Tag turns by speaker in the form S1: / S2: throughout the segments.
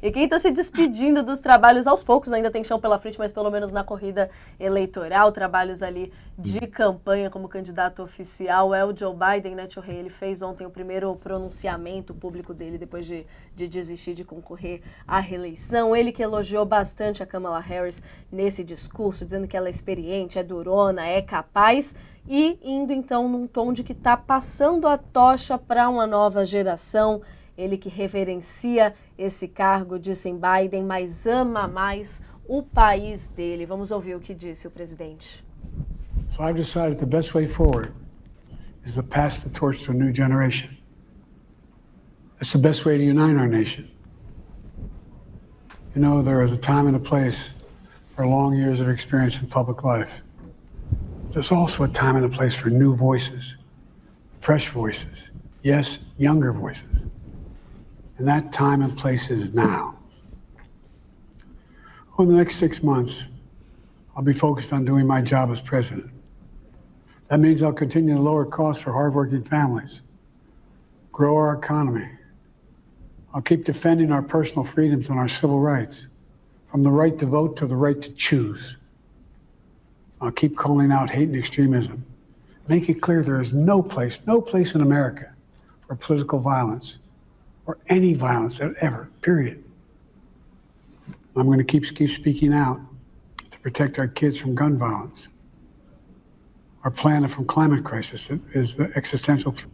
S1: E quem está se despedindo dos trabalhos aos poucos, ainda tem chão pela frente, mas pelo menos na corrida eleitoral, trabalhos ali de campanha como candidato oficial, é o Joe Biden, né, Tio Rei? Ele fez ontem o primeiro pronunciamento público dele depois de desistir de concorrer à reeleição. Ele que elogiou bastante a Kamala Harris nesse discurso, dizendo que ela é experiente, é durona, é capaz, e indo então num tom de que está passando a tocha para uma nova geração. Ele que reverencia esse cargo, disse em Biden, mas ama mais o país dele. Vamos ouvir o que disse o presidente.
S2: So I've decided the best way forward is to pass the torch to a new generation. It's the best way to unite our nation. You know, there is a time and a place for long years of experience in public life. There's also a time and a place for new voices, fresh voices, yes, younger voices. And that time and place is now. Over the next 6 months, I'll be focused on doing my job as president. That means I'll continue to lower costs for hardworking families, grow our economy. I'll keep defending our personal freedoms and our civil rights, from the right to vote to the right to choose. I'll keep calling out hate and extremism. Make it clear there is no place in America for political violence or any violence ever, period. I'm going to keep speaking out to protect our kids from gun violence. Our planet from climate crisis is the existential threat.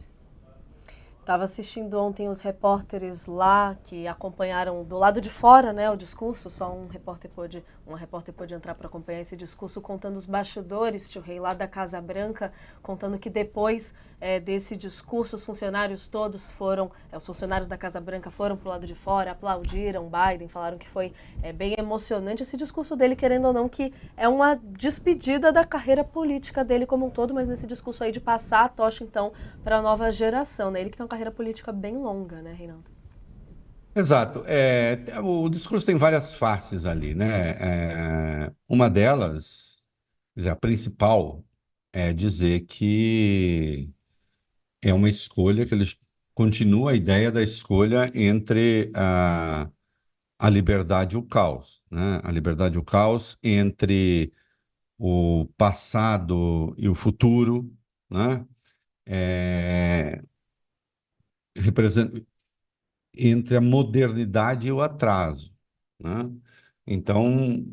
S1: Estava assistindo ontem os repórteres lá que acompanharam do lado de fora, né, o discurso. Só uma repórter pôde entrar para acompanhar esse discurso, contando os bastidores, Tio Rei, lá da Casa Branca, contando que depois desse discurso os funcionários todos foram, os funcionários da Casa Branca foram para o lado de fora, aplaudiram Biden, falaram que foi bem emocionante esse discurso dele, querendo ou não, que é uma despedida da carreira política dele como um todo, mas nesse discurso aí de passar a tocha, então, para a nova geração, né? Ele que tem uma carreira política bem longa, né, Reinaldo?
S3: Exato. O discurso tem várias faces ali, né? Uma delas, quer dizer, a principal, é dizer que é uma escolha, que ele continua a ideia da escolha entre a liberdade e o caos, né? A liberdade e o caos entre o passado e o futuro, né? É, entre a modernidade e o atraso, né? Então,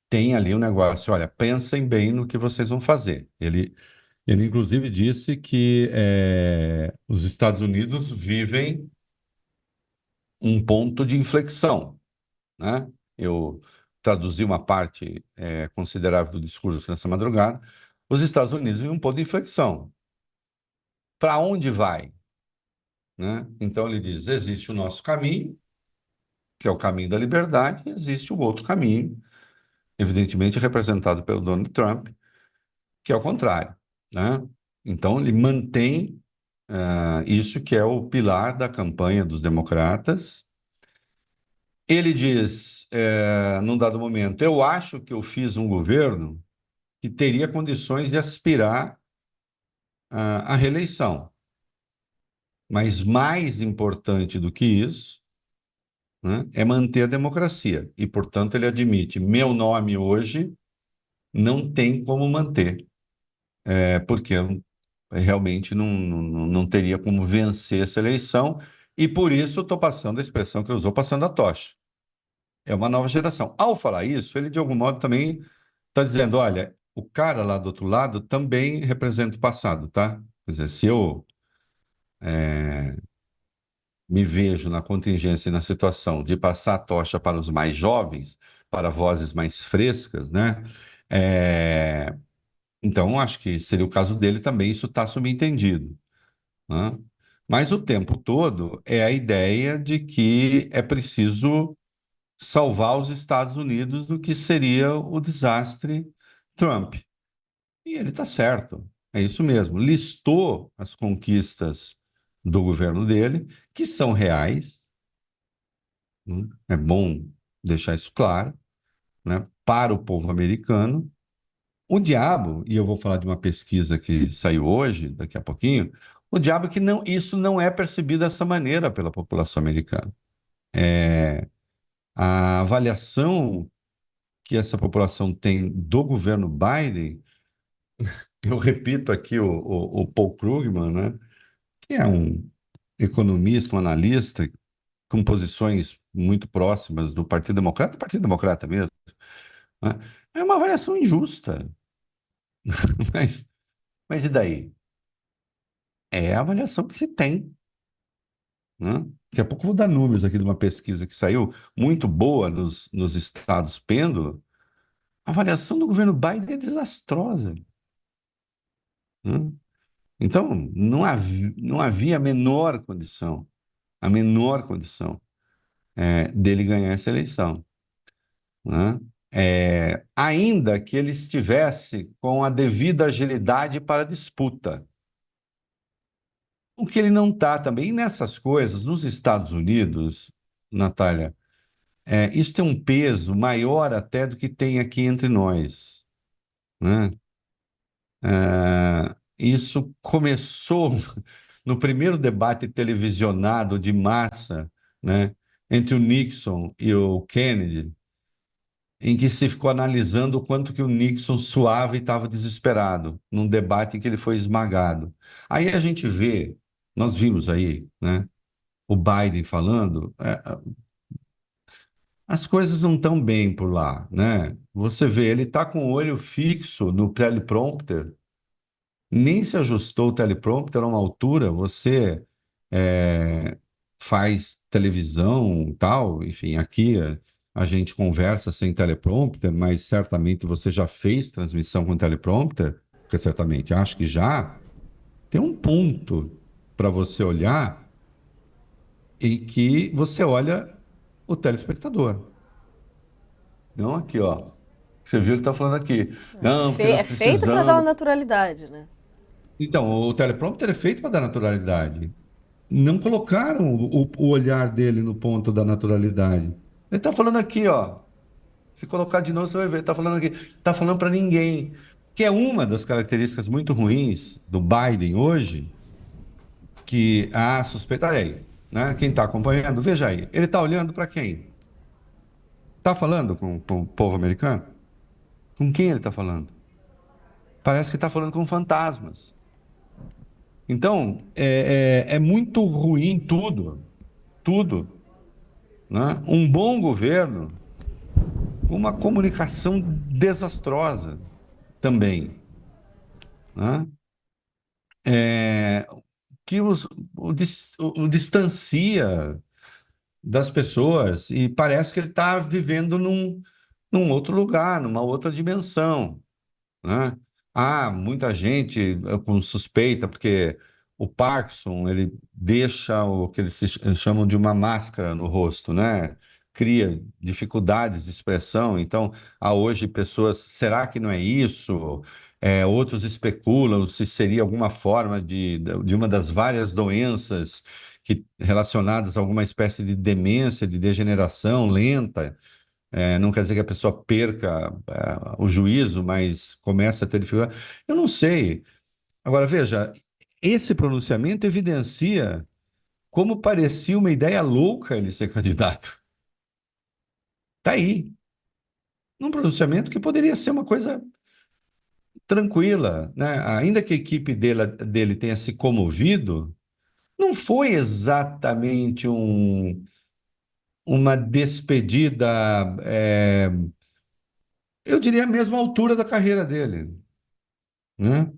S3: tem ali um negócio, olha, pensem bem no que vocês vão fazer. Ele inclusive, disse que os Estados Unidos vivem um ponto de inflexão, né? Eu traduzi uma parte considerável do discurso nessa madrugada. Os Estados Unidos vivem um ponto de inflexão. Para onde vai? Né? Então, ele diz, existe o nosso caminho, que é o caminho da liberdade, e existe o outro caminho, evidentemente representado pelo Donald Trump, que é o contrário, né? Então, ele mantém isso que é o pilar da campanha dos democratas. Ele diz, num dado momento, eu acho que eu fiz um governo que teria condições de aspirar à reeleição. Mas mais importante do que isso, né, é manter a democracia. E, portanto, ele admite, meu nome hoje não tem como manter, porque eu realmente não teria como vencer essa eleição, e por isso estou passando a expressão que ele usou, passando a tocha. É uma nova geração. Ao falar isso, ele de algum modo também está dizendo, olha, o cara lá do outro lado também representa o passado, tá? Quer dizer, se eu me vejo na contingência e na situação de passar a tocha para os mais jovens, para vozes mais frescas, né? É, Então, acho que seria o caso dele também, isso está subentendido, né? Mas o tempo todo é a ideia de que é preciso salvar os Estados Unidos do que seria o desastre Trump. E ele está certo, é isso mesmo. Listou as conquistas do governo dele, que são reais, né? É bom deixar isso claro, né? Para o povo americano. O diabo, e eu vou falar de uma pesquisa que saiu hoje, daqui a pouquinho, o diabo é que isso não é percebido dessa maneira pela população americana. A avaliação que essa população tem do governo Biden, eu repito aqui o Paul Krugman, né, que é um economista, um analista com posições muito próximas do Partido Democrata mesmo, né? É uma avaliação injusta, mas, mas e daí? É a avaliação que se tem, né? Daqui a pouco eu vou dar números aqui de uma pesquisa que saiu muito boa nos estados pêndulo. A avaliação do governo Biden é desastrosa, né? Então, não havia a menor condição dele ganhar essa eleição, né? Ainda que ele estivesse com a devida agilidade para a disputa. O que ele não está também, e nessas coisas, nos Estados Unidos, Natália, isso tem um peso maior até do que tem aqui entre nós, né? Isso começou no primeiro debate televisionado de massa, né, entre o Nixon e o Kennedy, em que se ficou analisando o quanto que o Nixon suava e estava desesperado, num debate em que ele foi esmagado. Aí a gente vê, nós vimos aí, né, o Biden falando, as coisas não estão bem por lá, né? Você vê, ele está com o olho fixo no teleprompter, nem se ajustou o teleprompter a uma altura, você é, faz televisão, tal, enfim, aqui a gente conversa sem teleprompter, mas certamente você já fez transmissão com teleprompter, porque certamente acho que já, tem um ponto para você olhar em que você olha o telespectador. Não aqui, ó. Você viu, ele está falando aqui. Não, porque nós
S1: É feito para dar uma
S3: precisamos.
S1: naturalidade, né?
S3: Então, o teleprompter é feito para dar naturalidade. Não colocaram o olhar dele no ponto da naturalidade. Ele está falando aqui, ó. Se colocar de novo, você vai ver. Está falando aqui. Está falando para ninguém. Que é uma das características muito ruins do Biden hoje, que a suspeita. Olha aí, né? Quem está acompanhando, veja aí. Ele está olhando para quem? Está falando com o povo americano? Com quem ele está falando? Parece que está falando com fantasmas. Então, é muito ruim tudo, tudo, né? Um bom governo com uma comunicação desastrosa também, né? É, que o distancia das pessoas e parece que ele está vivendo num outro lugar, numa outra dimensão, né? Há muita gente com suspeita, porque o Parkinson, ele deixa o que eles chamam de uma máscara no rosto, né? Cria dificuldades de expressão. Então, há hoje pessoas, será que não é isso? Outros especulam se seria alguma forma de uma das várias doenças relacionadas a alguma espécie de demência, de degeneração lenta. Não quer dizer que a pessoa perca, o juízo, mas começa a ter dificuldade. Eu não sei. Agora, veja, esse pronunciamento evidencia como parecia uma ideia louca ele ser candidato. Está aí. Num pronunciamento que poderia ser uma coisa tranquila, né? Ainda que a equipe dele tenha se comovido, não foi exatamente uma despedida, eu diria a mesma altura da carreira dele, né?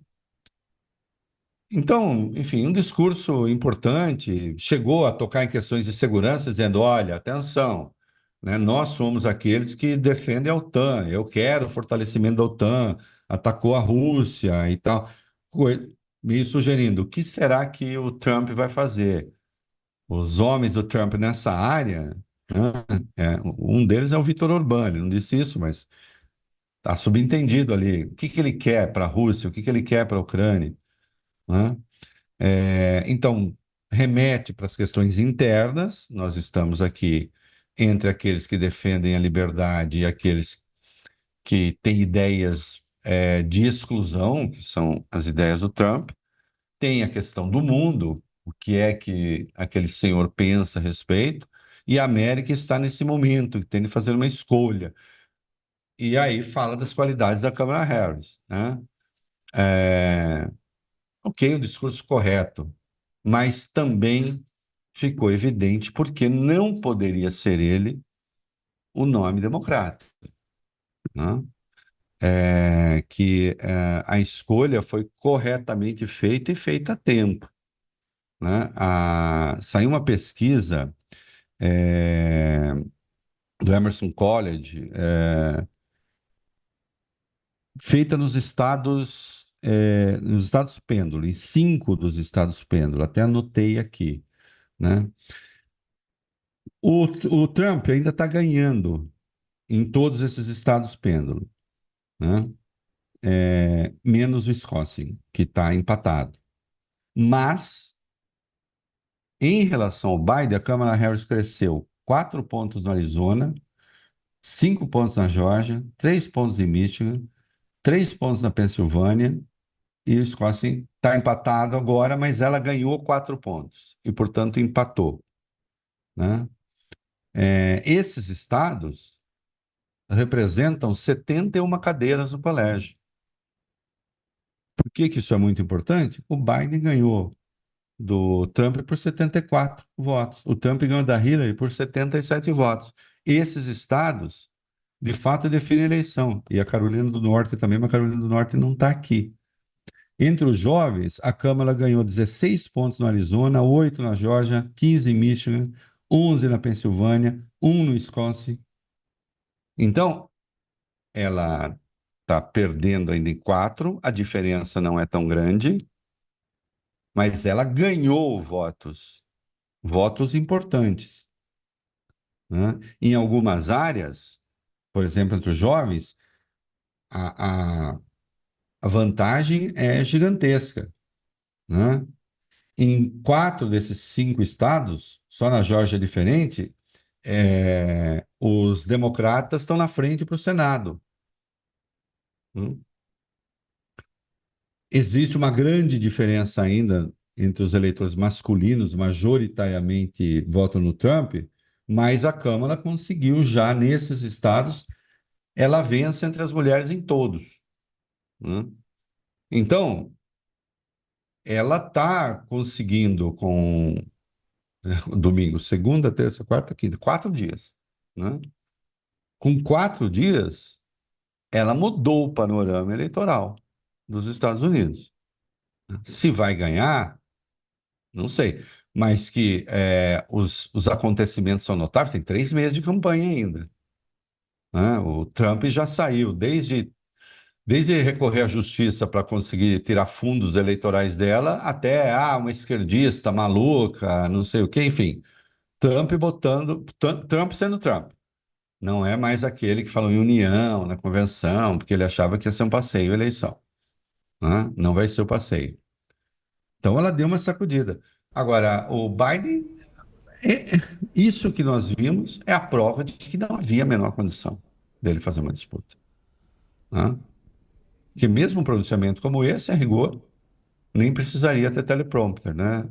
S3: Então, enfim, um discurso importante, chegou a tocar em questões de segurança, dizendo: olha, atenção, né, nós somos aqueles que defendem a OTAN, eu quero o fortalecimento da OTAN, atacou a Rússia e tal, me sugerindo: o que será que o Trump vai fazer? Os homens do Trump nessa área, né, um deles é o Viktor Orbán, ele não disse isso, mas está subentendido ali. O que que ele quer para a Rússia, o que que ele quer para a Ucrânia, né? Então, remete para as questões internas. Nós estamos aqui entre aqueles que defendem a liberdade e aqueles que têm ideias, de exclusão, que são as ideias do Trump. Tem a questão do mundo, o que é que aquele senhor pensa a respeito. e a América está nesse momento, tem de fazer uma escolha. E aí fala das qualidades da Kamala Harris, né? É, ok, o discurso correto, mas também ficou evidente porque não poderia ser ele o nome democrata, né? A escolha foi corretamente feita e feita a tempo, né? Saiu uma pesquisa é, do Emerson College, feita nos estados pêndulo, em 5 dos estados pêndulo, até anotei aqui, né? O Trump ainda está ganhando em todos esses estados pêndulo, né? Menos o Wisconsin, que está empatado. Mas, em relação ao Biden, a Kamala Harris cresceu 4 pontos no Arizona, 5 pontos na Geórgia, 3 pontos em Michigan, 3 pontos na Pensilvânia, e o Wisconsin está empatado agora, mas ela ganhou 4 pontos e, portanto, empatou, né? Esses estados representam 71 cadeiras no colégio. Por que que isso é muito importante? O Biden ganhou do Trump por 74 votos. O Trump ganhou da Hillary por 77 votos. Esses estados, de fato, definem a eleição. E a Carolina do Norte também, mas a Carolina do Norte não está aqui. Entre os jovens, a Câmara ganhou 16 pontos no Arizona, 8 na Geórgia, 15 em Michigan, 11 na Pensilvânia, 1 no Wisconsin. Então, ela está perdendo ainda em 4, a diferença não é tão grande, mas ela ganhou votos, votos importantes, né? Em algumas áreas, por exemplo, entre os jovens, a, a, a vantagem é gigantesca, né? Em 4 desses 5 estados, só na Geórgia é diferente, os democratas estão na frente para o Senado, né? Existe uma grande diferença ainda entre os eleitores masculinos, majoritariamente votam no Trump, mas a Câmara conseguiu já nesses estados, ela vence entre as mulheres em todos, né? Então, ela está conseguindo com domingo, segunda, terça, quarta, quinta, 4 dias, né? Com 4 dias, ela mudou o panorama eleitoral dos Estados Unidos. Se vai ganhar, não sei, mas que os acontecimentos são notáveis, tem 3 meses de campanha ainda, né? O Trump já saiu, desde recorrer à justiça para conseguir tirar fundos eleitorais dela, até uma esquerdista maluca, não sei o quê, enfim. Trump sendo Trump. Não é mais aquele que falou em união, na convenção, porque ele achava que ia ser um passeio a eleição, né? Não vai ser o passeio. Então ela deu uma sacudida. Agora, o Biden, é- isso que nós vimos é a prova de que não havia a menor condição dele fazer uma disputa, né? Que mesmo um pronunciamento como esse, a rigor, nem precisaria ter teleprompter, né?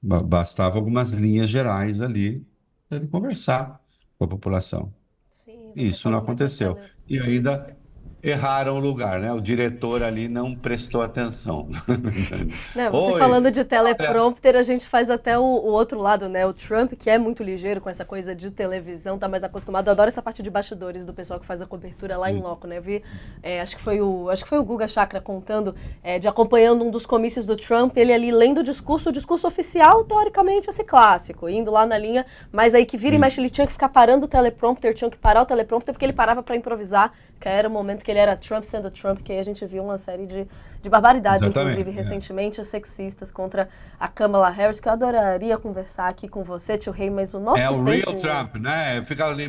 S3: Bastava algumas linhas gerais ali para ele conversar com a população.
S1: Sim,
S3: E
S1: você
S3: isso não
S1: falando de
S3: aconteceu. E ainda erraram o lugar, né? O diretor ali não prestou atenção.
S1: Não, você
S3: Oi,
S1: falando de
S3: olha.
S1: teleprompter, a gente faz até o outro lado, né? O Trump, que é muito ligeiro com essa coisa de televisão, tá mais acostumado. Eu adoro essa parte de bastidores do pessoal que faz a cobertura lá em loco, né? Eu vi, acho que foi o Guga Chakra contando, de acompanhando um dos comícios do Trump, ele ali lendo o discurso oficial, teoricamente, esse clássico, indo lá na linha, mas aí que vira e
S3: Sim,
S1: mexe, ele tinha que ficar parando o teleprompter, tinha que parar o teleprompter, porque ele parava pra improvisar, que era o momento que ele era Trump sendo Trump, que aí a gente viu uma série de barbaridades, inclusive,
S3: exatamente.
S1: recentemente, sexistas contra a Kamala Harris, que eu adoraria conversar aqui com você, tio Rei, mas o
S3: É
S1: nosso
S3: o real
S1: tempo...
S3: Trump, né? Fica ali,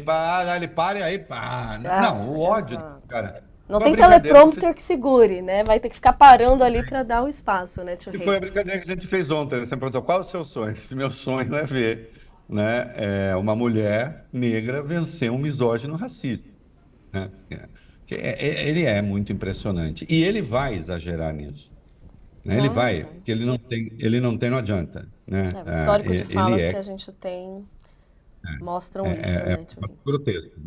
S3: ele para e aí, pá.
S1: Ah,
S3: Não, o ódio,
S1: exato.
S3: cara.
S1: Não
S3: Foi uma
S1: tem
S3: brincadeira que eu fiz.
S1: teleprompter que segure, né? Vai ter que ficar parando ali para dar o espaço, né, tio
S3: E foi
S1: Rei?
S3: a brincadeira que a gente fez ontem. Você me perguntou qual é o seu sonho? Esse meu sonho é ver, né, uma mulher negra vencer um misógino racista, né? Ele é muito impressionante. E ele vai exagerar nisso, né? Ele
S1: Vai,
S3: vai,
S1: vai.
S3: porque ele não tem, não adianta, né?
S1: É, o histórico de
S3: Ele
S1: falas que
S3: é
S1: a gente tem mostram isso,
S3: É
S1: né, Tio?
S3: grotesco.